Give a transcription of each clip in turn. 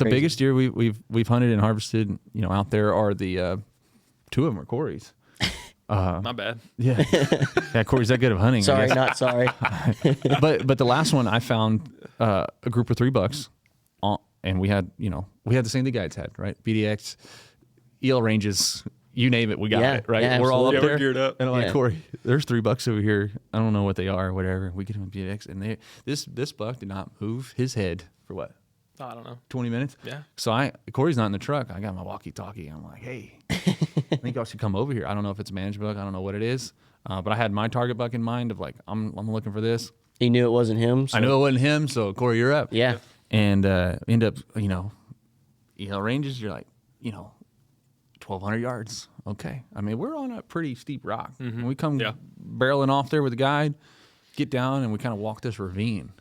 The biggest deer we've hunted and harvested, out there are the 2 of them are Corey's. My bad. Yeah, yeah. Corey's that good of hunting. Sorry, not sorry. But the last one I found a group of 3 bucks, and we had the same the guides had, right? BDX, EL ranges, you name it, we got it, right? Yeah, we're all up absolutely. there. We're geared up. And I'm like, Yeah. Corey, there's 3 bucks over here. I don't know what they are, whatever. We get them in BDX, and this buck did not move his head for what? I don't know. 20 minutes. Yeah. So Corey's not in the truck. I got my walkie-talkie. I'm like, hey, I think y'all should come over here. I don't know if it's a managed buck. I don't know what it is. But I had my target buck in mind of like, I'm looking for this. He knew it wasn't him. So. I knew it wasn't him. So Corey, you're up. Yeah. And end up, EL ranges, you're like, 1,200 yards. Okay. I mean, we're on a pretty steep rock. And we come barreling off there with the guide, get down, and we kind of walk this ravine,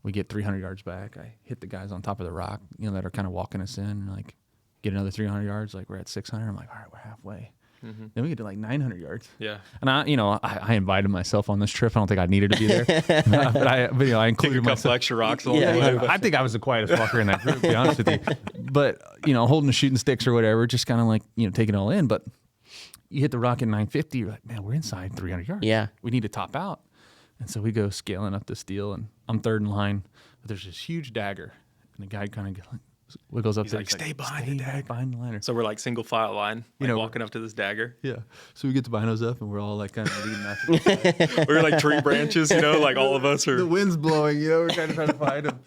We get 300 yards back. I hit the guys on top of the rock, that are kind of walking us in, like get another 300 yards. Like we're at 600. I'm like, all right, we're halfway. Then we get to like 900 yards. Yeah. And I invited myself on this trip. I don't think I needed to be there, but I Take a included couple myself. extra rocks along Yeah. the way. I think I was the quietest walker in that group, to be honest with you. But, holding the shooting sticks or whatever, just kind of like, taking it all in. But you hit the rock at 950, you're like, man, we're inside 300 yards. Yeah. We need to top out. And so we go scaling up this deal, and I'm third in line. But there's this huge dagger, and the guy kind of wiggles up He's there. like, He's "Stay behind the dagger." Behind the line. So we're like single file line, walking up to this dagger. Yeah. So we get the binos up, and we're all like kind of leading after. We're like tree branches, like all of us are. The wind's blowing, we're trying to find him.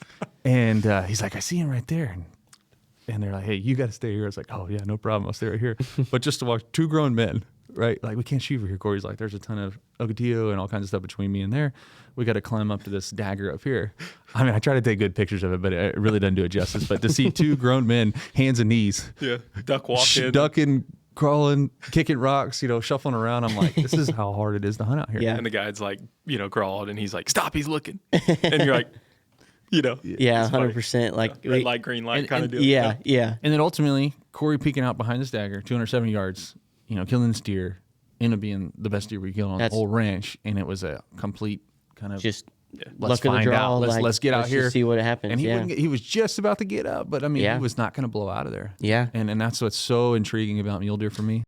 And he's like, I see him right there. And they're like, hey, you got to stay here. I was like, oh, yeah, no problem. I'll stay right here. But just to watch 2 grown men, right? Like, we can't shoot over here. Corey's like, there's a ton of ocotillo and all kinds of stuff between me and there. We got to climb up to this dagger up here. I mean, I try to take good pictures of it, but it really doesn't do it justice. But to see 2 grown men, hands and knees, Yeah. Duck walking. ducking, crawling, kicking rocks, shuffling around. I'm like, this is how hard it is to hunt out here. Yeah. And the guide's like, crawled, and he's like, stop, he's looking. And you're like, Yeah, it's funny. 100%. Like, Red light, green light kind of deal. yeah. And then ultimately, Corey peeking out behind this dagger, 270 yards, killing this deer, ended up being the best deer we killed on the whole ranch. And it was a complete kind of Just let's luck of the find draw. out. Let's get out let's here. Just see what happens. And he yeah. wouldn't he was just about to get up, but I mean, Yeah. he was not going to blow out of there. Yeah. And that's what's so intriguing about mule deer for me.